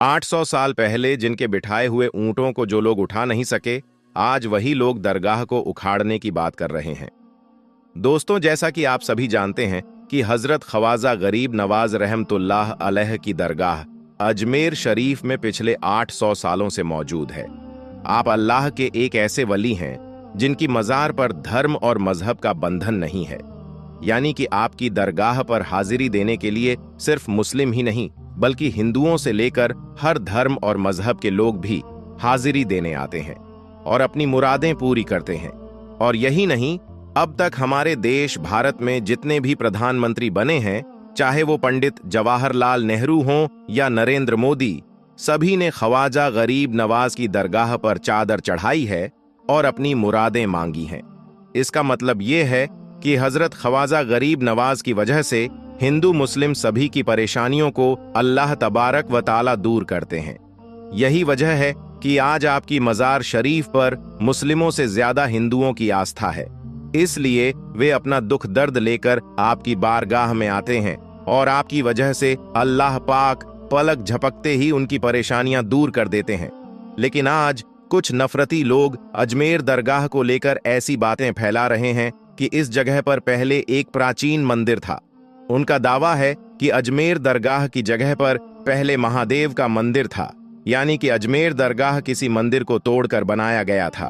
800 साल पहले जिनके बिठाए हुए ऊंटों को जो लोग उठा नहीं सके, आज वही लोग दरगाह को उखाड़ने की बात कर रहे हैं। दोस्तों, जैसा कि आप सभी जानते हैं कि हजरत ख्वाजा गरीब नवाज रहमतुल्लाह अलैह की दरगाह अजमेर शरीफ में पिछले 800 सालों से मौजूद है। आप अल्लाह के एक ऐसे वली हैं जिनकी मज़ार पर धर्म और मजहब का बंधन नहीं है, यानी कि आपकी दरगाह पर हाजिरी देने के लिए सिर्फ मुस्लिम ही नहीं बल्कि हिंदुओं से लेकर हर धर्म और मजहब के लोग भी हाजिरी देने आते हैं और अपनी मुरादें पूरी करते हैं। और यही नहीं, अब तक हमारे देश भारत में जितने भी प्रधानमंत्री बने हैं, चाहे वो पंडित जवाहरलाल नेहरू हों या नरेंद्र मोदी, सभी ने ख्वाजा गरीब नवाज की दरगाह पर चादर चढ़ाई है और अपनी मुरादें मांगी हैं। इसका मतलब ये है कि हजरत ख्वाजा गरीब नवाज की वजह से हिंदू मुस्लिम सभी की परेशानियों को अल्लाह तबारक व ताला दूर करते हैं। यही वजह है कि आज आपकी मज़ार शरीफ पर मुस्लिमों से ज्यादा हिंदुओं की आस्था है। इसलिए वे अपना दुख दर्द लेकर आपकी बारगाह में आते हैं और आपकी वजह से अल्लाह पाक पलक झपकते ही उनकी परेशानियां दूर कर देते हैं। लेकिन आज कुछ नफरती लोग अजमेर दरगाह को लेकर ऐसी बातें फैला रहे हैं कि इस जगह पर पहले एक प्राचीन मंदिर था। उनका दावा है कि अजमेर दरगाह की जगह पर पहले महादेव का मंदिर था, यानी कि अजमेर दरगाह किसी मंदिर को तोड़कर बनाया गया था।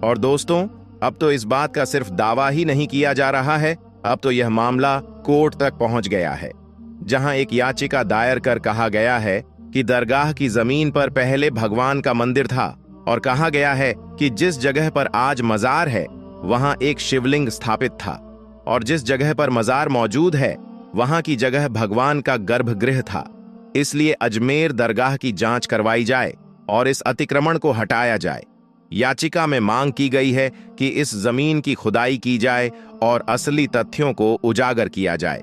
और दोस्तों, अब तो इस बात का सिर्फ दावा ही नहीं किया जा रहा है, अब तो यह मामला कोर्ट तक पहुंच गया है, जहां एक याचिका दायर कर कहा गया है कि दरगाह की जमीन पर पहले भगवान का मंदिर था और कहा गया है कि जिस जगह पर आज मजार है वहां एक शिवलिंग स्थापित था और जिस जगह पर मजार मौजूद है वहां की जगह भगवान का गर्भगृह था। इसलिए अजमेर दरगाह की जांच करवाई जाए और इस अतिक्रमण को हटाया जाए। याचिका में मांग की गई है कि इस जमीन की खुदाई की जाए और असली तथ्यों को उजागर किया जाए।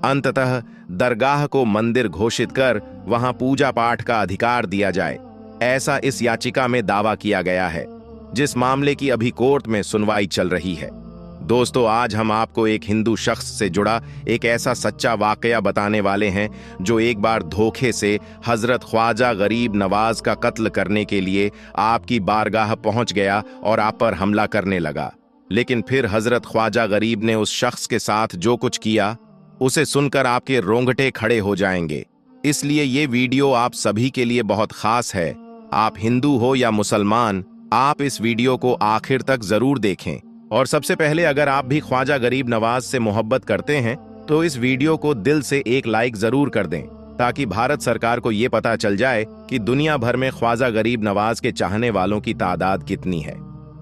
अंततः दरगाह को मंदिर घोषित कर वहां पूजा पाठ का अधिकार दिया जाए, ऐसा इस याचिका में दावा किया गया है, जिस मामले की अभी कोर्ट में सुनवाई चल रही है। दोस्तों, आज हम आपको एक हिंदू शख्स से जुड़ा एक ऐसा सच्चा वाकया बताने वाले हैं जो एक बार धोखे से हजरत ख्वाजा गरीब नवाज का कत्ल करने के लिए आपकी बारगाह पहुंच गया और आप पर हमला करने लगा। लेकिन फिर हजरत ख्वाजा गरीब ने उस शख्स के साथ जो कुछ किया, उसे सुनकर आपके रोंगटे खड़े हो जाएंगे। इसलिए ये वीडियो आप सभी के लिए बहुत खास है। आप हिंदू हो या मुसलमान, आप इस वीडियो को आखिर तक जरूर देखें। और सबसे पहले, अगर आप भी ख्वाजा गरीब नवाज से मोहब्बत करते हैं तो इस वीडियो को दिल से एक लाइक जरूर कर दें, ताकि भारत सरकार को ये पता चल जाए कि दुनिया भर में ख्वाजा गरीब नवाज के चाहने वालों की तादाद कितनी है।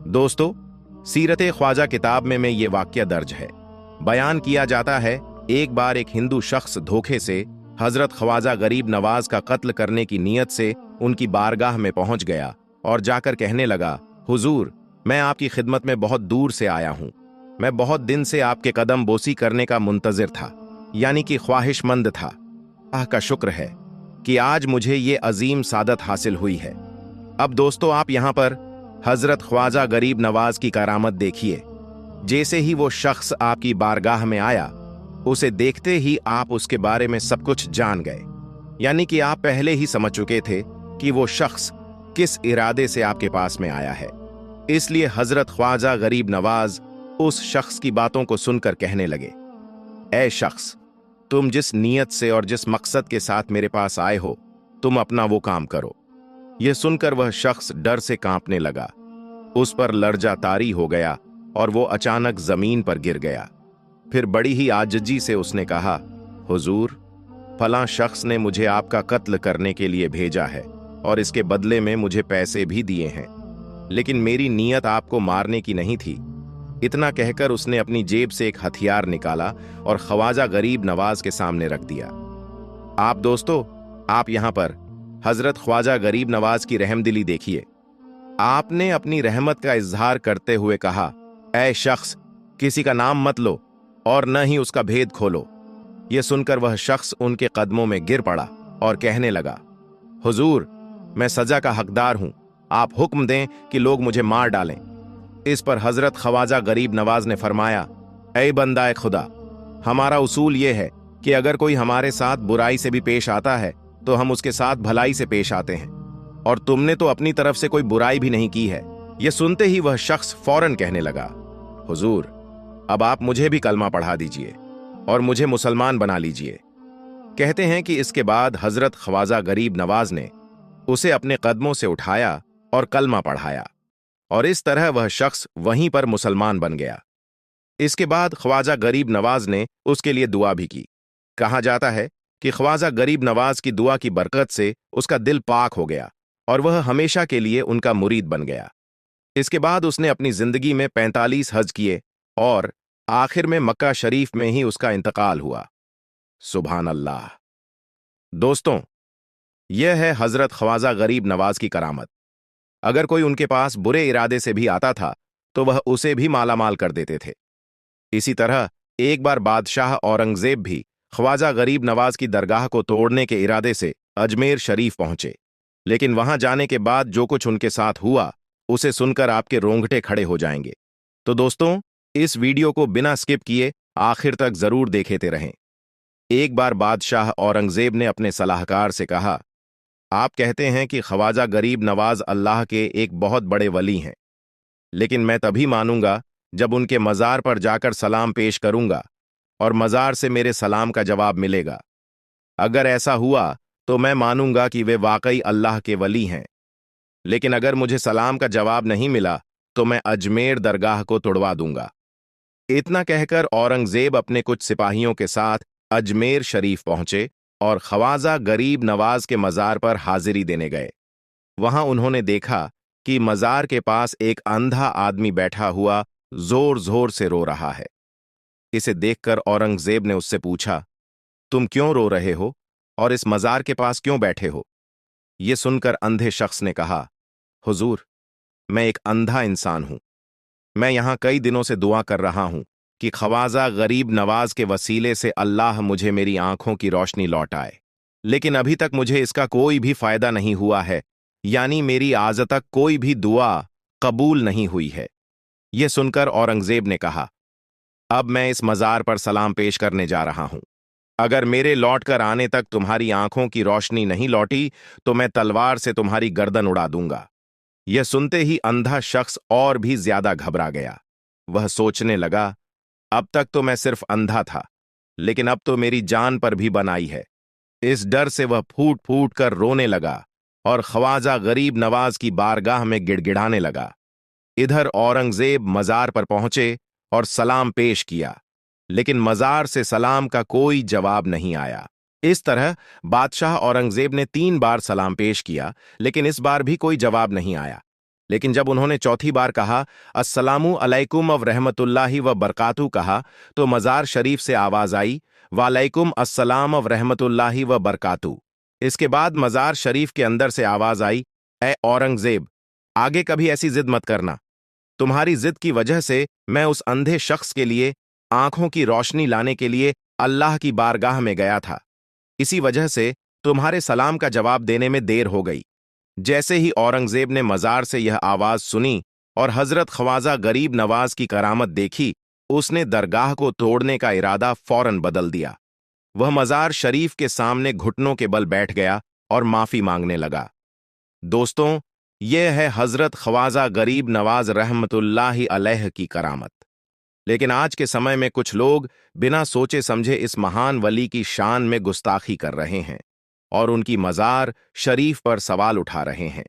दोस्तों, सीरत ख्वाजा किताब में ये वाकया दर्ज है। बयान किया जाता है, एक बार एक हिंदू शख्स धोखे से हजरत ख्वाजा गरीब नवाज का कत्ल करने की नीयत से उनकी बारगाह में पहुंच गया और जाकर कहने लगा, हुजूर, मैं आपकी खिदमत में बहुत दूर से आया हूं। मैं बहुत दिन से आपके कदम बोसी करने का मुंतजिर था, यानी कि ख्वाहिशमंद था। अल्लाह का शुक्र है कि आज मुझे ये अजीम सादत हासिल हुई है। अब दोस्तों, आप यहां पर हजरत ख्वाजा गरीब नवाज की करामत देखिए। जैसे ही वो शख्स आपकी बारगाह में आया, उसे देखते ही आप उसके बारे में सब कुछ जान गए, यानी कि आप पहले ही समझ चुके थे कि वो शख्स किस इरादे से आपके पास में आया है। इसलिए हजरत ख्वाजा गरीब नवाज उस शख्स की बातों को सुनकर कहने लगे, ऐ शख्स, तुम जिस नीयत से और जिस मकसद के साथ मेरे पास आए हो, तुम अपना वो काम करो। यह सुनकर वह शख्स डर से कांपने लगा, उस पर लर्जा तारी हो गया और वो अचानक जमीन पर गिर गया। फिर बड़ी ही आजिजी से उसने कहा, हुजूर, फलां शख्स ने मुझे आपका कत्ल करने के लिए भेजा है और इसके बदले में मुझे पैसे भी दिए हैं, लेकिन मेरी नीयत आपको मारने की नहीं थी। इतना कहकर उसने अपनी जेब से एक हथियार निकाला और ख्वाजा गरीब नवाज के सामने रख दिया। आप दोस्तों, आप यहां पर हजरत ख्वाजा गरीब नवाज की रहमदिली देखिए। आपने अपनी रहमत का इजहार करते हुए कहा, ऐ शख्स, किसी का नाम मत लो और न ही उसका भेद खोलो। यह सुनकर वह शख्स उनके कदमों में गिर पड़ा और कहने लगा, हुजूर, मैं सजा का हकदार हूं, आप हुक्म दें कि लोग मुझे मार डालें। इस पर हजरत ख्वाजा गरीब नवाज ने फरमाया, ऐ बंदाए खुदा, हमारा उसूल यह है कि अगर कोई हमारे साथ बुराई से भी पेश आता है तो हम उसके साथ भलाई से पेश आते हैं, और तुमने तो अपनी तरफ से कोई बुराई भी नहीं की है। यह सुनते ही वह शख्स फौरन कहने लगा, हुजूर, अब आप मुझे भी कलमा पढ़ा दीजिए और मुझे मुसलमान बना लीजिए। कहते हैं कि इसके बाद हजरत ख्वाजा गरीब नवाज ने उसे अपने कदमों से उठाया और कलमा पढ़ाया, और इस तरह वह शख्स वहीं पर मुसलमान बन गया। इसके बाद ख्वाजा गरीब नवाज ने उसके लिए दुआ भी की। कहा जाता है कि ख्वाजा गरीब नवाज की दुआ की बरकत से उसका दिल पाक हो गया और वह हमेशा के लिए उनका मुरीद बन गया। इसके बाद उसने अपनी जिंदगी में 45 हज किए और आखिर में मक्का शरीफ में ही उसका इंतकाल हुआ। सुभान अल्लाह। दोस्तों, यह है हजरत ख्वाजा गरीब नवाज की करामत। अगर कोई उनके पास बुरे इरादे से भी आता था तो वह उसे भी मालामाल कर देते थे। इसी तरह एक बार बादशाह औरंगजेब भी ख्वाजा गरीब नवाज की दरगाह को तोड़ने के इरादे से अजमेर शरीफ पहुंचे, लेकिन वहां जाने के बाद जो कुछ उनके साथ हुआ उसे सुनकर आपके रोंगटे खड़े हो जाएंगे। तो दोस्तों, इस वीडियो को बिना स्किप किए आखिर तक जरूर देखते रहें। एक बार बादशाह औरंगजेब ने अपने सलाहकार से कहा, आप कहते हैं कि ख्वाजा गरीब नवाज अल्लाह के एक बहुत बड़े वली हैं, लेकिन मैं तभी मानूंगा जब उनके मज़ार पर जाकर सलाम पेश करूंगा और मज़ार से मेरे सलाम का जवाब मिलेगा। अगर ऐसा हुआ तो मैं मानूंगा कि वे वाकई अल्लाह के वली हैं, लेकिन अगर मुझे सलाम का जवाब नहीं मिला तो मैं अजमेर दरगाह को तुड़वा दूंगा। इतना कहकर औरंगजेब अपने कुछ सिपाहियों के साथ अजमेर शरीफ पहुंचे और ख्वाजा गरीब नवाज के मज़ार पर हाजिरी देने गए। वहां उन्होंने देखा कि मज़ार के पास एक अंधा आदमी बैठा हुआ जोर जोर से रो रहा है। इसे देखकर औरंगजेब ने उससे पूछा, तुम क्यों रो रहे हो और इस मज़ार के पास क्यों बैठे हो? यह सुनकर अंधे शख्स ने कहा, हुजूर, मैं एक अंधा इंसान हूं। मैं यहां कई दिनों से दुआ कर रहा हूं कि ख्वाजा गरीब नवाज के वसीले से अल्लाह मुझे मेरी आंखों की रोशनी लौटाए, लेकिन अभी तक मुझे इसका कोई भी फायदा नहीं हुआ है, यानी मेरी आज तक कोई भी दुआ कबूल नहीं हुई है। यह सुनकर औरंगजेब ने कहा, अब मैं इस मज़ार पर सलाम पेश करने जा रहा हूं। अगर मेरे लौटकर आने तक तुम्हारी आंखों की रोशनी नहीं लौटी तो मैं तलवार से तुम्हारी गर्दन उड़ा दूंगा। यह सुनते ही अंधा शख्स और भी ज्यादा घबरा गया। वह सोचने लगा, अब तक तो मैं सिर्फ अंधा था, लेकिन अब तो मेरी जान पर भी बनाई है। इस डर से वह फूट फूट कर रोने लगा और ख्वाजा गरीब नवाज की बारगाह में गिड़गिड़ाने लगा। इधर औरंगजेब मज़ार पर पहुंचे और सलाम पेश किया, लेकिन मज़ार से सलाम का कोई जवाब नहीं आया। इस तरह बादशाह औरंगजेब ने 3 बार सलाम पेश किया, लेकिन इस बार भी कोई जवाब नहीं आया। लेकिन जब उन्होंने चौथी बार कहा, अस्सलामु अलैकुम व रहमतुल्लाहि व बरकातहू कहा, तो मज़ार शरीफ से आवाज आई, वालैकुम अस्सलाम व रहमतुल्लाहि व बरकातहू। इसके बाद मज़ार शरीफ के अंदर से आवाज आई, ए औरंगजेब, आगे कभी ऐसी जिद मत करना। तुम्हारी जिद की वजह से मैं उस अंधे शख्स के लिए आंखों की रोशनी लाने के लिए अल्लाह की बारगाह में गया था। इसी वजह से तुम्हारे सलाम का जवाब देने में देर हो गई। जैसे ही औरंगजेब ने मज़ार से यह आवाज सुनी और हजरत ख्वाजा गरीब नवाज की करामत देखी, उसने दरगाह को तोड़ने का इरादा फौरन बदल दिया। वह मज़ार शरीफ के सामने घुटनों के बल बैठ गया और माफी मांगने लगा। दोस्तों, यह है हजरत ख्वाजा गरीब नवाज रहमतुल्लाहि अलैह की करामत। लेकिन आज के समय में कुछ लोग बिना सोचे समझे इस महान वली की शान में गुस्ताखी कर रहे हैं और उनकी मज़ार शरीफ पर सवाल उठा रहे हैं।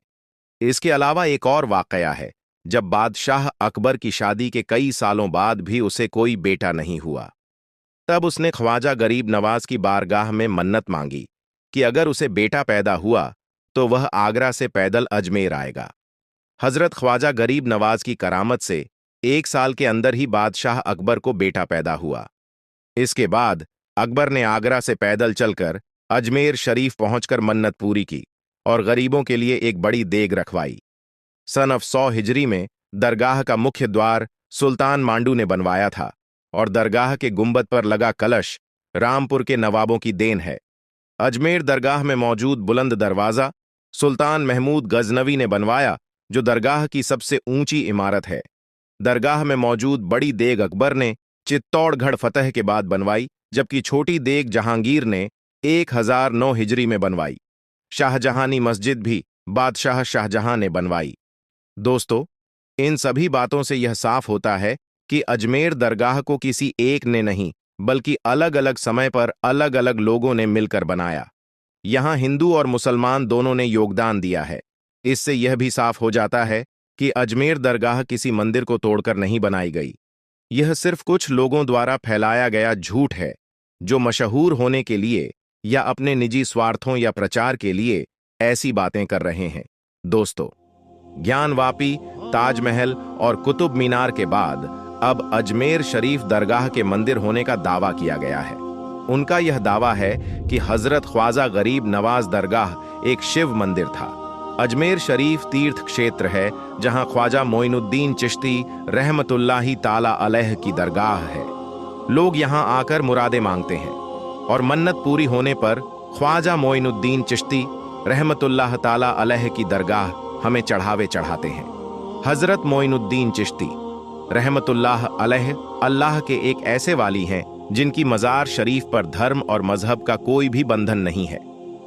इसके अलावा एक और वाकया है, जब बादशाह अकबर की शादी के कई सालों बाद भी उसे कोई बेटा नहीं हुआ। तब उसने ख्वाजा गरीब नवाज की बारगाह में मन्नत मांगी कि अगर उसे बेटा पैदा हुआ तो वह आगरा से पैदल अजमेर आएगा। हजरत ख्वाजा गरीब नवाज की करामत से 1 साल के अंदर ही बादशाह अकबर को बेटा पैदा हुआ। इसके बाद अकबर ने आगरा से पैदल चलकर अजमेर शरीफ पहुंचकर मन्नत पूरी की और गरीबों के लिए एक बड़ी देग रखवाई। सन 100 हिजरी में दरगाह का मुख्य द्वार सुल्तान मांडू ने बनवाया था और दरगाह के गुंबद पर लगा कलश रामपुर के नवाबों की देन है। अजमेर दरगाह में मौजूद बुलंद दरवाज़ा सुल्तान महमूद गजनवी ने बनवाया, जो दरगाह की सबसे ऊंची इमारत है। दरगाह में मौजूद बड़ी देग अकबर ने चित्तौड़गढ़ फतह के बाद बनवाई, जबकि छोटी देग जहांगीर ने 1009 हिजरी में बनवाई। शाहजहानी मस्जिद भी बादशाह शाहजहां ने बनवाई। दोस्तों, इन सभी बातों से यह साफ होता है कि अजमेर दरगाह को किसी एक ने नहीं, बल्कि अलग अलग समय पर अलग अलग लोगों ने मिलकर बनाया। यहां हिंदू और मुसलमान दोनों ने योगदान दिया है। इससे यह भी साफ हो जाता है कि अजमेर दरगाह किसी मंदिर को तोड़कर नहीं बनाई गई। यह सिर्फ कुछ लोगों द्वारा फैलाया गया झूठ है, जो मशहूर होने के लिए या अपने निजी स्वार्थों या प्रचार के लिए ऐसी बातें कर रहे हैं। दोस्तों, ज्ञानवापी, ताजमहल और कुतुब मीनार के बाद अब अजमेर शरीफ दरगाह के मंदिर होने का दावा किया गया है। उनका यह दावा है कि हजरत ख्वाजा गरीब नवाज दरगाह एक शिव मंदिर था। अजमेर शरीफ तीर्थ क्षेत्र है जहां ख्वाजा मोइनुद्दीन चिश्ती रहमतुल्लाही ताला अलैह की दरगाह है। लोग यहां आकर मुरादें मांगते हैं और मन्नत पूरी होने पर ख्वाजा मोइनुद्दीन चिश्ती रहमतुल्लाह ताला अलैह की दरगाह हमें चढ़ावे चढ़ाते हैं। हजरत मोइनुद्दीन चिश्ती रहमतुल्लाह अलैह अल्लाह के एक ऐसे वाली हैं जिनकी मज़ार शरीफ पर धर्म और मजहब का कोई भी बंधन नहीं है।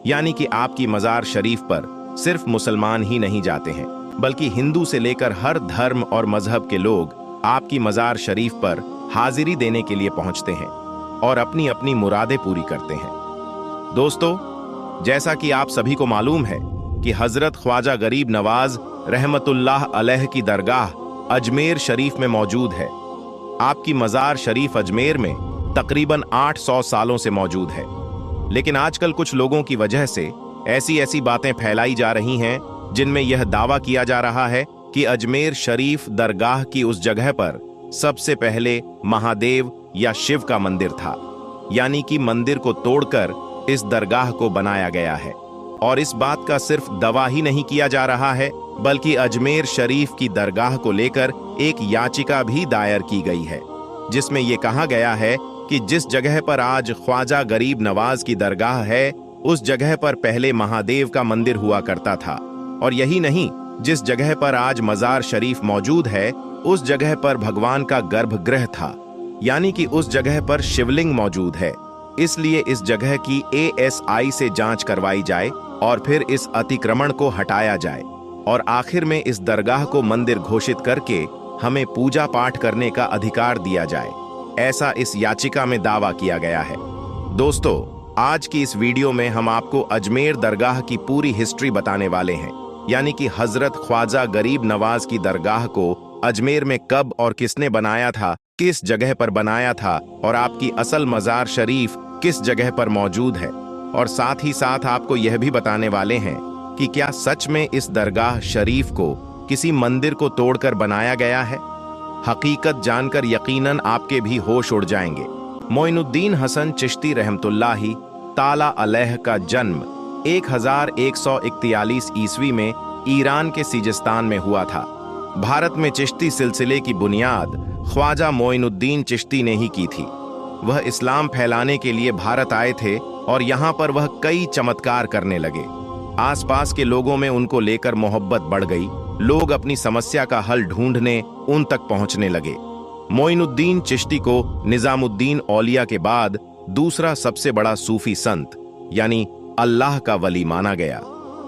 यानी कि आपकी मज़ार शरीफ पर सिर्फ मुसलमान ही नहीं जाते हैं, बल्कि हिंदू से लेकर हर धर्म और मजहब के लोग आपकी मज़ार शरीफ पर हाजिरी देने के लिए पहुंचते हैं और अपनी अपनी मुरादें पूरी करते हैं। दोस्तों, जैसा कि आप सभी को मालूम है कि हजरत ख्वाजा गरीब नवाज रहमतुल्लाह अलैह की दरगाह अजमेर शरीफ में मौजूद है। आपकी मज़ार शरीफ अजमेर में तकरीबन 800 सालों से मौजूद है। लेकिन आजकल कुछ लोगों की वजह से ऐसी बातें फैलाई जा रही हैं जिनमें यह दावा किया जा रहा है कि अजमेर शरीफ दरगाह की उस जगह पर सबसे पहले महादेव या शिव का मंदिर था। यानी कि मंदिर को तोड़कर इस दरगाह को बनाया गया है। और इस बात का सिर्फ दावा ही नहीं किया जा रहा है, बल्कि अजमेर शरीफ की दरगाह को लेकर एक याचिका भी दायर की गई है, जिसमें यह कहा गया है कि जिस जगह पर आज ख्वाजा गरीब नवाज की दरगाह है, उस जगह पर पहले महादेव का मंदिर हुआ करता था। और यही नहीं, जिस जगह पर आज मज़ार शरीफ मौजूद है, उस जगह पर भगवान का गर्भगृह था। यानी कि उस जगह पर शिवलिंग मौजूद है। इसलिए इस जगह की ASI से जांच करवाई जाए और फिर इस अतिक्रमण को हटाया जाए और आखिर में इस दरगाह को मंदिर घोषित करके हमें पूजा पाठ करने का अधिकार दिया जाए, ऐसा इस याचिका में दावा किया गया है। दोस्तों, आज की इस वीडियो में हम आपको अजमेर दरगाह की पूरी हिस्ट्री बताने वाले हैं। यानी कि हजरत ख्वाजा गरीब नवाज की दरगाह को अजमेर में कब और किसने बनाया था, किस जगह पर बनाया था और आपकी असल मज़ार शरीफ किस जगह पर मौजूद है। और साथ ही साथ आपको यह भी बताने वाले हैं कि क्या सच में इस दरगाह शरीफ को किसी मंदिर को तोड़कर बनाया गया है। हकीकत जानकर यकीनन आपके भी होश उड़ जाएंगे। मोइनुद्दीन हसन चिश्ती रहमतुल्लाही ताला अलैह का जन्म 1141 ईस्वी में ईरान के सिजिस्तान में हुआ था। भारत में चिश्ती सिलसिले की बुनियाद ख्वाजा मोइनुद्दीन चिश्ती ने ही की थी। वह इस्लाम फैलाने के लिए भारत आए थे और यहाँ पर वह कई चमत्कार करने लगे। आसपास के लोगों में उनको लेकर मोहब्बत बढ़ गई। लोग अपनी समस्या का हल ढूंढने उन तक पहुंचने लगे। मोइनुद्दीन चिश्ती को निजामुद्दीन औलिया के बाद दूसरा सबसे बड़ा सूफी संत यानी अल्लाह का वली माना गया।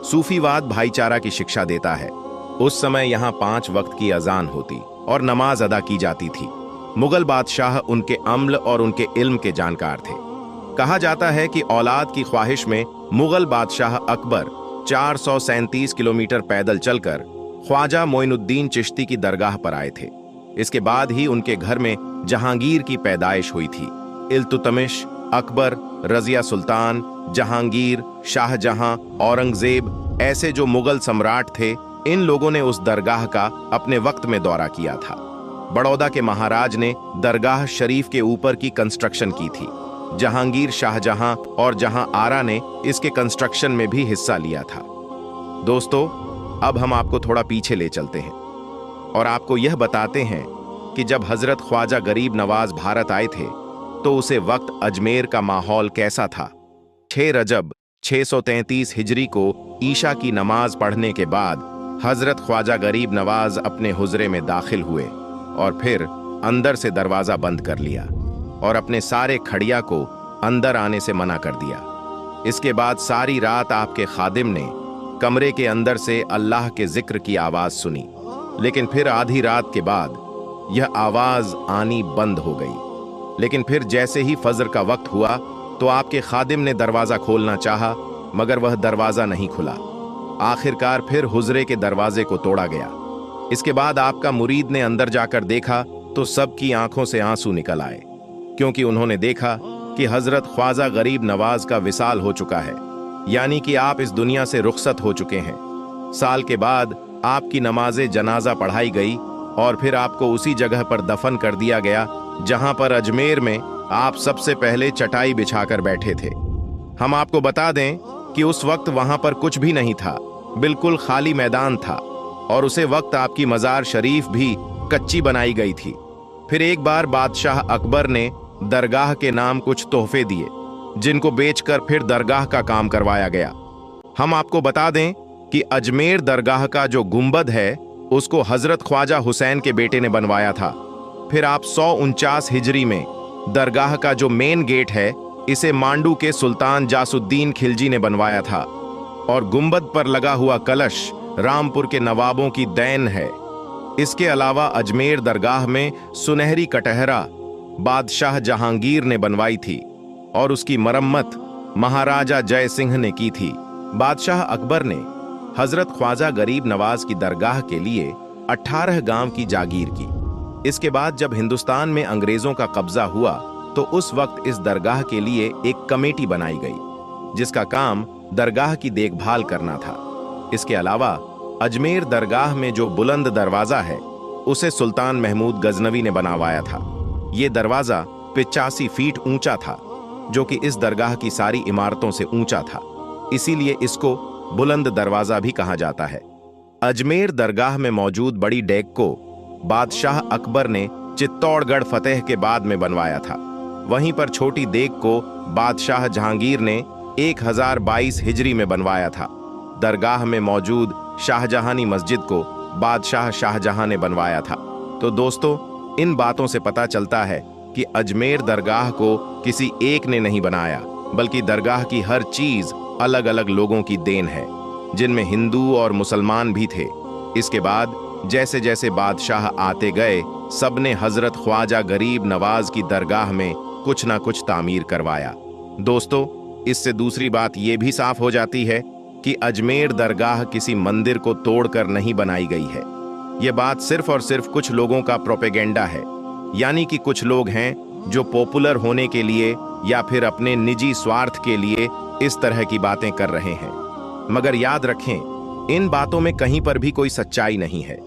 सूफीवाद भाईचारा की शिक्षा देता है। उस समय यहाँ 5 वक्त की अजान होती और नमाज अदा की जाती थी। मुगल बादशाह उनके अम्ल और उनके इल्म के जानकार थे। कहा जाता है कि औलाद की ख्वाहिश में मुगल बादशाह अकबर 437 किलोमीटर पैदल चलकर ख्वाजा मोइनुद्दीन चिश्ती की दरगाह पर आए थे। इसके बाद ही उनके घर में जहांगीर की पैदाइश हुई थी। इल्तुतमिश, अकबर, रजिया सुल्तान, जहांगीर, शाहजहां, औरंगजेब ऐसे जो मुगल सम्राट थे, इन लोगों ने उस दरगाह का अपने वक्त में दौरा किया था। बड़ौदा के महाराज ने दरगाह शरीफ के ऊपर की कंस्ट्रक्शन की थी। जहांगीर, शाहजहां और जहां आरा ने इसके कंस्ट्रक्शन में भी हिस्सा लिया था। दोस्तों, अब हम आपको थोड़ा पीछे ले चलते हैं और आपको यह बताते हैं कि जब हजरत ख्वाजा गरीब नवाज भारत आए थे तो उसे वक्त अजमेर का माहौल कैसा था। 6 रजब 633 हिजरी को ईशा की नमाज पढ़ने के बाद हजरत ख्वाजा गरीब नवाज अपने हुजरे में दाखिल हुए और फिर अंदर से दरवाजा बंद कर लिया और अपने सारे खड़िया को अंदर आने से मना कर दिया। इसके बाद सारी रात आपके खादिम ने कमरे के अंदर से अल्लाह के जिक्र की आवाज सुनी, लेकिन फिर आधी रात के बाद यह आवाज आनी बंद हो गई। लेकिन फिर जैसे ही फजर का वक्त हुआ तो आपके खादिम ने दरवाजा खोलना चाहा, मगर वह दरवाजा नहीं खुला। आखिरकार फिर हुजरे के दरवाजे को तोड़ा गया। इसके बाद आपका मुरीद ने अंदर जाकर देखा तो सबकी आंखों से आंसू निकल आए, क्योंकि उन्होंने देखा कि हजरत ख्वाजा गरीब नवाज का विसाल हो चुका है, यानी कि आप इस दुनिया से रुखसत हो चुके हैं। साल के बाद आपकी नमाज़े जनाजा पढ़ाई गई और फिर आपको उसी जगह पर दफन कर दिया गया जहां पर अजमेर में आप सबसे पहले चटाई बिछाकर बैठे थे। हम आपको बता दें कि उस वक्त वहां पर कुछ भी नहीं था, बिल्कुल खाली मैदान था, और उसे वक्त आपकी मज़ार शरीफ भी कच्ची बनाई गई थी। फिर एक बार बादशाह अकबर ने दरगाह के नाम कुछ तोहफे दिए, जिनको बेचकर फिर दरगाह का काम करवाया गया। हम आपको बता दें कि अजमेर दरगाह का जो गुंबद है उसको हजरत ख्वाजा हुसैन के बेटे ने बनवाया था। फिर आप 149 हिजरी में दरगाह का जो मेन गेट है इसे मांडू के सुल्तान जासुद्दीन खिलजी ने बनवाया था, और गुंबद पर लगा हुआ कलश रामपुर के नवाबों की देन है। इसके अलावा अजमेर दरगाह में सुनहरी कटहरा बादशाह जहांगीर ने बनवाई थी और उसकी मरम्मत महाराजा जय सिंह ने की थी। बादशाह अकबर ने हजरत ख्वाजा गरीब नवाज की दरगाह के लिए 18 गांव की जागीर की। इसके बाद जब हिंदुस्तान में अंग्रेजों का कब्जा हुआ तो उस वक्त इस दरगाह के लिए एक कमेटी बनाई गई, जिसका काम दरगाह की देखभाल करना था। इसके अलावा अजमेर दरगाह में जो बुलंद दरवाजा है उसे सुल्तान महमूद गजनवी ने बनवाया था। ये दरवाजा 85 फीट ऊंचा था, जो कि इस दरगाह की सारी इमारतों से ऊंचा था, इसीलिए इसको बुलंद दरवाजा भी कहा जाता है। अजमेर दरगाह में मौजूद बड़ी डेग को बादशाह अकबर ने चित्तौड़गढ़ फतेह के बाद में बनवाया था। वहीं पर छोटी देग को बादशाह जहांगीर ने 1022 हिजरी में बनवाया था। दरगाह में मौजूद शाहजहानी मस्जिद को बादशाह शाहजहां ने बनवाया था। तो दोस्तों, इन बातों से पता चलता है कि अजमेर दरगाह को किसी एक ने नहीं बनाया, बल्कि दरगाह की हर चीज अलग अलग लोगों की देन है, जिनमें हिंदू और मुसलमान भी थे। इसके बाद जैसे जैसे बादशाह आते गए, सबने हजरत ख्वाजा गरीब नवाज की दरगाह में कुछ ना कुछ तामीर करवाया। दोस्तों, इससे दूसरी बात यह भी साफ हो जाती है कि अजमेर दरगाह किसी मंदिर को तोड़कर नहीं बनाई गई है। यह बात सिर्फ और सिर्फ कुछ लोगों का प्रोपेगेंडा है, यानी कि कुछ लोग हैं जो पॉपुलर होने के लिए या फिर अपने निजी स्वार्थ के लिए इस तरह की बातें कर रहे हैं। मगर याद रखें, इन बातों में कहीं पर भी कोई सच्चाई नहीं है।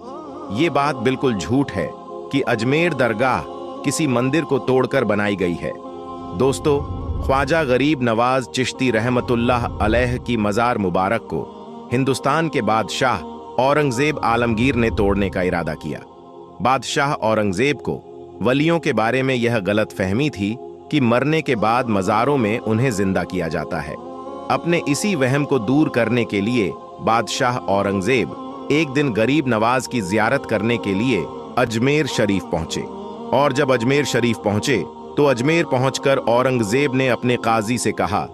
ये बात बिल्कुल झूठ है कि अजमेर दरगाह किसी मंदिर को तोड़कर बनाई गई है। दोस्तों, ख्वाजा गरीब नवाज चिश्ती रहमतुल्लाह अलैह की मज़ार मुबारक को हिंदुस्तान के बादशाह औरंगजेब आलमगीर ने तोड़ने का इरादा किया। बादशाह औरंगजेब को वलियों के बारे में यह गलत फहमी थी कि मरने के बाद मज़ारों में उन्हें जिंदा किया जाता है। अपने इसी वहम को दूर करने के लिए बादशाह औरंगजेब एक दिन गरीब नवाज की जियारत करने के लिए अजमेर शरीफ पहुंचे, और जब अजमेर शरीफ पहुंचे तो अजमेर पहुंचकर औरंगजेब ने अपने काजी से कहा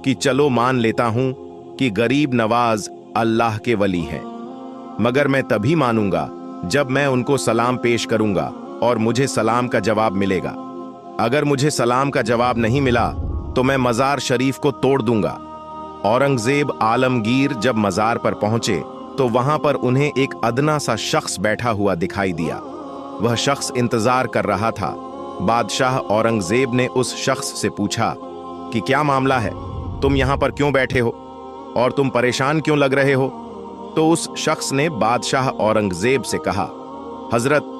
कि चलो मान लेता हूं कि गरीब नवाज अल्लाह के वली हैं, मगर मैं तभी मानूंगा जब मैं उनको सलाम पेश करूंगा और मुझे सलाम का जवाब मिलेगा। अगर मुझे सलाम का जवाब नहीं मिला तो मैं मज़ार शरीफ को तोड़ दूंगा। औरंगजेब आलमगीर जब मज़ार पर पहुंचे तो वहां पर उन्हें एक अदना सा शख्स बैठा हुआ दिखाई दिया। वह शख्स इंतजार कर रहा था। बादशाह औरंगजेब ने उस शख्स से पूछा कि क्या मामला है, तुम यहां पर क्यों बैठे हो और तुम परेशान क्यों लग रहे हो? तो उस शख्स ने बादशाह औरंगजेब से कहा, हजरत,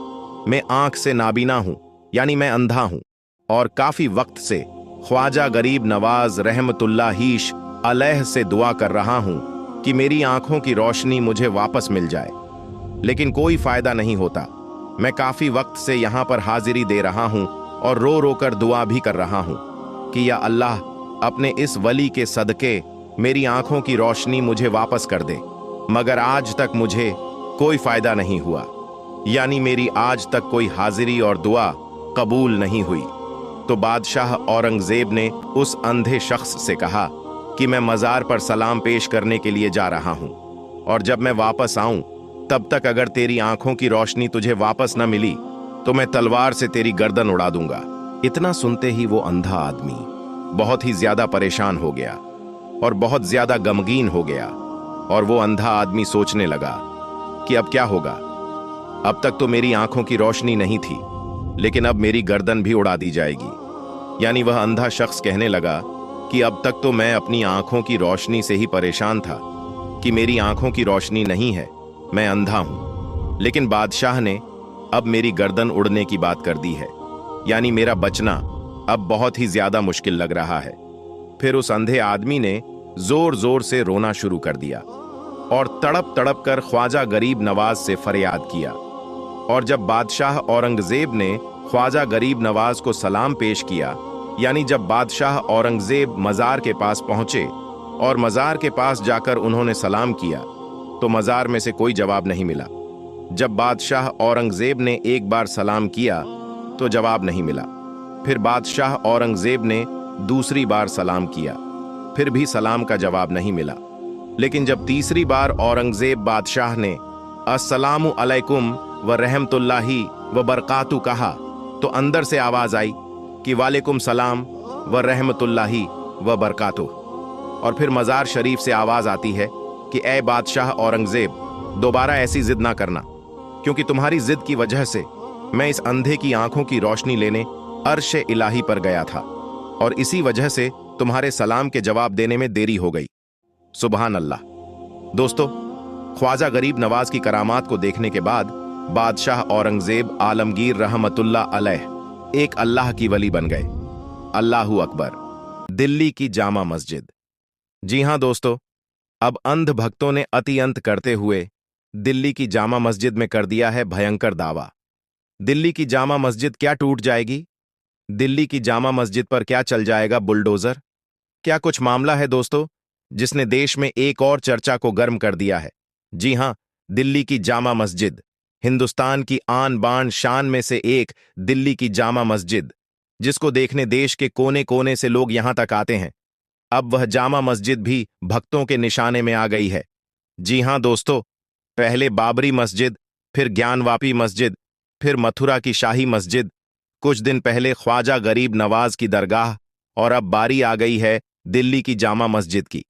मैं आंख से नाबीना हूं, यानी मैं अंधा हूं, और काफी वक्त से ख्वाजा गरीब नवाज रहमतुल्लाहीश अलैह से दुआ कर रहा हूं कि मेरी आंखों की रोशनी मुझे वापस मिल जाए, लेकिन कोई फायदा नहीं होता। मैं काफी वक्त से यहां पर हाजिरी दे रहा हूं और रो रो कर दुआ भी कर रहा हूं कि या अल्लाह, अपने इस वली के सदके मेरी आंखों की रोशनी मुझे वापस कर दे, मगर आज तक मुझे कोई फायदा नहीं हुआ, यानी मेरी आज तक कोई हाजिरी और दुआ कबूल नहीं हुई। तो बादशाह औरंगजेब ने उस अंधे शख्स से कहा कि मैं मजार पर सलाम पेश करने के लिए जा रहा हूं, और जब मैं वापस आऊं तब तक अगर तेरी आंखों की रोशनी तुझे वापस न मिली तो मैं तलवार से तेरी गर्दन उड़ा दूंगा। इतना सुनते ही वो अंधा आदमी बहुत ही ज्यादा परेशान हो गया और बहुत ज्यादा गमगीन हो गया, और वो अंधा आदमी सोचने लगा कि अब क्या होगा। अब तक तो मेरी आंखों की रोशनी नहीं थी, लेकिन अब मेरी गर्दन भी उड़ा दी जाएगी। यानी वह अंधा शख्स कहने लगा कि अब तक तो मैं अपनी आंखों की रोशनी से ही परेशान था कि मेरी आंखों की रोशनी नहीं है, मैं अंधा हूं, लेकिन बादशाह ने अब मेरी गर्दन उड़ने की बात कर दी है, यानी मेरा बचना अब बहुत ही ज्यादा मुश्किल लग रहा है। फिर उस अंधे आदमी ने जोर जोर से रोना शुरू कर दिया और तड़प तड़प कर ख्वाजा गरीब नवाज से फरियाद किया। और जब बादशाह औरंगजेब ने ख्वाजा गरीब नवाज को सलाम पेश किया, यानी जब बादशाह औरंगजेब मजार के पास पहुंचे और मजार के पास जाकर उन्होंने सलाम किया, तो मजार में से कोई जवाब नहीं मिला। जब बादशाह औरंगजेब ने एक बार सलाम किया तो जवाब नहीं मिला। फिर बादशाह औरंगजेब ने दूसरी बार सलाम किया, फिर भी सलाम का जवाब नहीं मिला। लेकिन जब तीसरी बार औरंगजेब बादशाह ने अस्सलामु अलैकुम व रहमतुल्लाहि व बरकातु कहा, तो अंदर से आवाज आई कि वालेकुम सलाम व रहमतुल्लाहि व बरकातु। और फिर मजार शरीफ से आवाज आती है कि ए बादशाह औरंगजेब, दोबारा ऐसी जिद ना करना, क्योंकि तुम्हारी जिद की वजह से मैं इस अंधे की आंखों की रोशनी लेने अर्श इलाही पर गया था, और इसी वजह से तुम्हारे सलाम के जवाब देने में देरी हो गई। सुबहान अल्लाह। दोस्तों, ख्वाजा गरीब नवाज की करामात को देखने के बाद बादशाह औरंगजेब आलमगीर रहमतुल्लाह अलैह एक अल्लाह की वली बन गए। अल्लाहू अकबर। दिल्ली की जामा मस्जिद। जी हां दोस्तों, अब अंध भक्तों ने अतिअंत करते हुए दिल्ली की जामा मस्जिद में कर दिया है भयंकर दावा। दिल्ली की जामा मस्जिद क्या टूट जाएगी? दिल्ली की जामा मस्जिद पर क्या चल जाएगा बुलडोजर? क्या कुछ मामला है दोस्तों जिसने देश में एक और चर्चा को गर्म कर दिया है? जी हां, दिल्ली की जामा मस्जिद, हिंदुस्तान की आन बान शान में से एक दिल्ली की जामा मस्जिद, जिसको देखने देश के कोने कोने से लोग यहां तक आते हैं, अब वह जामा मस्जिद भी भक्तों के निशाने में आ गई है। जी हां दोस्तों, पहले बाबरी मस्जिद, फिर ज्ञानवापी मस्जिद, फिर मथुरा की शाही मस्जिद, कुछ दिन पहले ख्वाजा गरीब नवाज की दरगाह, और अब बारी आ गई है दिल्ली की जामा मस्जिद की।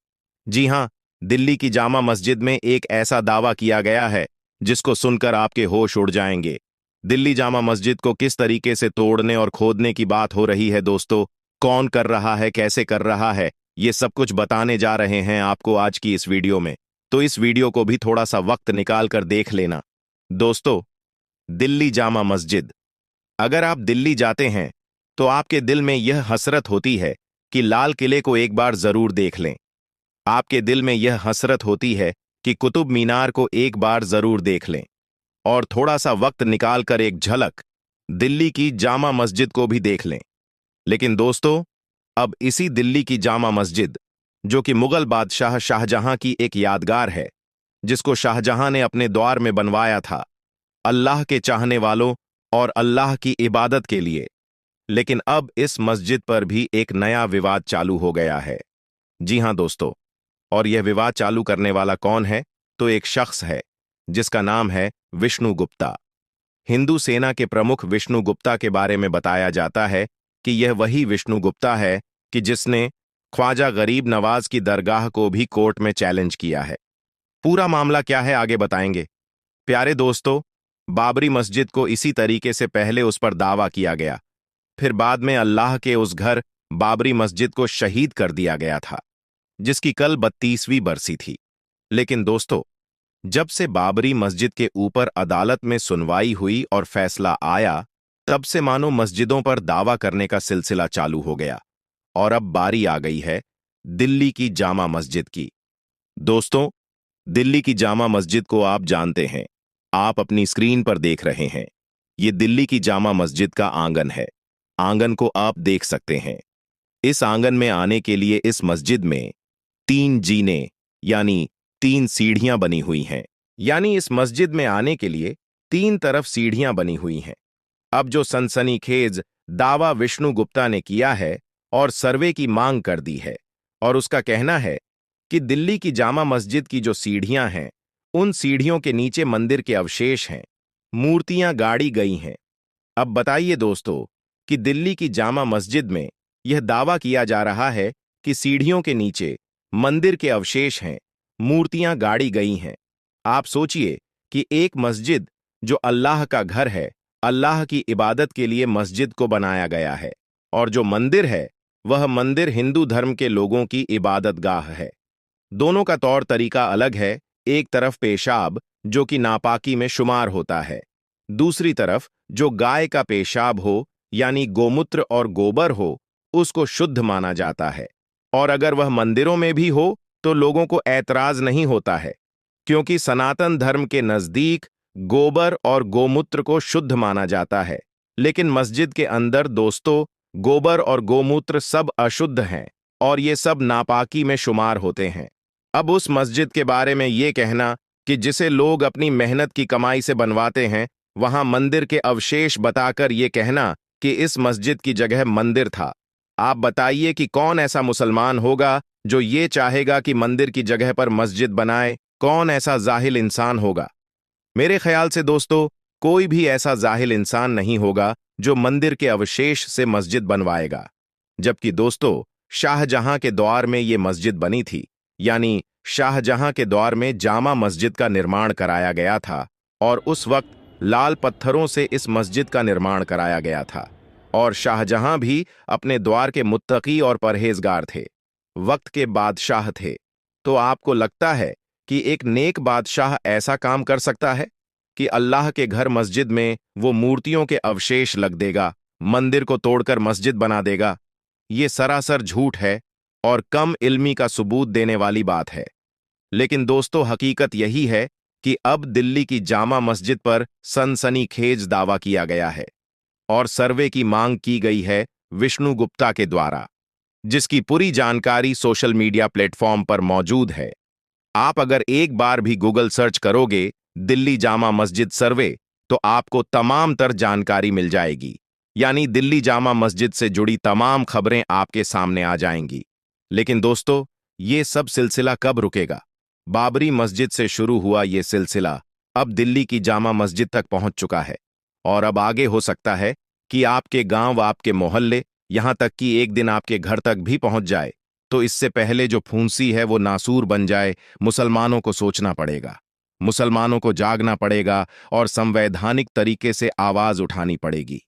जी हां, दिल्ली की जामा मस्जिद में एक ऐसा दावा किया गया है जिसको सुनकर आपके होश उड़ जाएंगे। दिल्ली जामा मस्जिद को किस तरीके से तोड़ने और खोदने की बात हो रही है दोस्तों, कौन कर रहा है, कैसे कर रहा है, ये सब कुछ बताने जा रहे हैं आपको आज की इस वीडियो में। तो इस वीडियो को भी थोड़ा सा वक्त निकाल कर देख लेना। दोस्तों, दिल्ली जामा मस्जिद, अगर आप दिल्ली जाते हैं तो आपके दिल में यह हसरत होती है कि लाल किले को एक बार जरूर देख लें। आपके दिल में यह हसरत होती है कि कुतुब मीनार को एक बार जरूर देख लें, और थोड़ा सा वक्त निकाल कर एक झलक दिल्ली की जामा मस्जिद को भी देख लें। लेकिन दोस्तों, अब इसी दिल्ली की जामा मस्जिद, जो कि मुगल बादशाह शाहजहां की एक यादगार है, जिसको शाहजहां ने अपने द्वार में बनवाया था अल्लाह के चाहने वालों और अल्लाह की इबादत के लिए, लेकिन अब इस मस्जिद पर भी एक नया विवाद चालू हो गया है। जी हां दोस्तों, और यह विवाद चालू करने वाला कौन है? तो एक शख्स है जिसका नाम है विष्णु गुप्ता। हिंदू सेना के प्रमुख विष्णु गुप्ता के बारे में बताया जाता है कि यह वही विष्णु गुप्ता है कि जिसने ख्वाजा गरीब नवाज की दरगाह को भी कोर्ट में चैलेंज किया है। पूरा मामला क्या है आगे बताएंगे। प्यारे दोस्तों, बाबरी मस्जिद को इसी तरीके से पहले उस पर दावा किया गया, फिर बाद में अल्लाह के उस घर बाबरी मस्जिद को शहीद कर दिया गया था, जिसकी कल 32वीं बरसी थी। लेकिन दोस्तों, जब से बाबरी मस्जिद के ऊपर अदालत में सुनवाई हुई और फैसला आया, तब से मानो मस्जिदों पर दावा करने का सिलसिला चालू हो गया, और अब बारी आ गई है दिल्ली की जामा मस्जिद की। दोस्तों, दिल्ली की जामा मस्जिद को आप जानते हैं, आप अपनी स्क्रीन पर देख रहे हैं। ये दिल्ली की जामा मस्जिद का आंगन है। आंगन को आप देख सकते हैं। इस आंगन में आने के लिए इस मस्जिद में 3 जीने यानी 3 सीढ़ियां बनी हुई हैं। यानी इस मस्जिद में आने के लिए 3 तरफ सीढ़ियां बनी हुई हैं। अब जो सनसनीखेज दावा विष्णु गुप्ता ने किया है और सर्वे की मांग कर दी है, और उसका कहना है कि दिल्ली की जामा मस्जिद की जो सीढ़ियां हैं, उन सीढ़ियों के नीचे मंदिर के अवशेष हैं, मूर्तियां गाड़ी गई हैं। अब बताइए दोस्तों कि दिल्ली की जामा मस्जिद में यह दावा किया जा रहा है कि सीढ़ियों के नीचे मंदिर के अवशेष हैं, मूर्तियां गाड़ी गई हैं। आप सोचिए कि एक मस्जिद जो अल्लाह का घर है, अल्लाह की इबादत के लिए मस्जिद को बनाया गया है, और जो मंदिर है वह मंदिर हिंदू धर्म के लोगों की इबादत गाह है। दोनों का तौर तरीका अलग है। एक तरफ पेशाब जो कि नापाकी में शुमार होता है, दूसरी तरफ जो गाय का पेशाब हो यानी गोमूत्र और गोबर हो, उसको शुद्ध माना जाता है। और अगर वह मंदिरों में भी हो तो लोगों को ऐतराज नहीं होता है, क्योंकि सनातन धर्म के नजदीक गोबर और गोमूत्र को शुद्ध माना जाता है। लेकिन मस्जिद के अंदर दोस्तों, गोबर और गोमूत्र सब अशुद्ध हैं और ये सब नापाकी में शुमार होते हैं। अब उस मस्जिद के बारे में ये कहना कि जिसे लोग अपनी मेहनत की कमाई से बनवाते हैं, वहां मंदिर के अवशेष बताकर ये कहना कि इस मस्जिद की जगह मंदिर था। आप बताइए कि कौन ऐसा मुसलमान होगा जो ये चाहेगा कि मंदिर की जगह पर मस्जिद बनाए? कौन ऐसा जाहिल इंसान होगा? मेरे ख्याल से दोस्तों, कोई भी ऐसा जाहिल इंसान नहीं होगा जो मंदिर के अवशेष से मस्जिद बनवाएगा। जबकि दोस्तों, शाहजहां के दौर में ये मस्जिद बनी थी, यानी शाहजहां के दौर में जामा मस्जिद का निर्माण कराया गया था, और उस वक्त लाल पत्थरों से इस मस्जिद का निर्माण कराया गया था। और शाहजहां भी अपने द्वार के मुत्तकी और परहेजगार थे, वक्त के बादशाह थे। तो आपको लगता है कि एक नेक बादशाह ऐसा काम कर सकता है कि अल्लाह के घर मस्जिद में वो मूर्तियों के अवशेष लग देगा, मंदिर को तोड़कर मस्जिद बना देगा? ये सरासर झूठ है और कम इल्मी का सबूत देने वाली बात है। लेकिन दोस्तों, हकीकत यही है कि अब दिल्ली की जामा मस्जिद पर सनसनीखेज दावा किया गया है और सर्वे की मांग की गई है विष्णु गुप्ता के द्वारा, जिसकी पूरी जानकारी सोशल मीडिया प्लेटफॉर्म पर मौजूद है। आप अगर एक बार भी गूगल सर्च करोगे दिल्ली जामा मस्जिद सर्वे, तो आपको तमाम तर जानकारी मिल जाएगी, यानी दिल्ली जामा मस्जिद से जुड़ी तमाम खबरें आपके सामने आ जाएंगी। लेकिन दोस्तों, ये सब सिलसिला कब रुकेगा? बाबरी मस्जिद से शुरू हुआ ये सिलसिला अब दिल्ली की जामा मस्जिद तक पहुंच चुका है, और अब आगे हो सकता है कि आपके गांव, आपके मोहल्ले, यहां तक कि एक दिन आपके घर तक भी पहुंच जाए। तो इससे पहले जो फूंसी है वो नासूर बन जाए, मुसलमानों को सोचना पड़ेगा, मुसलमानों को जागना पड़ेगा और संवैधानिक तरीके से आवाज उठानी पड़ेगी।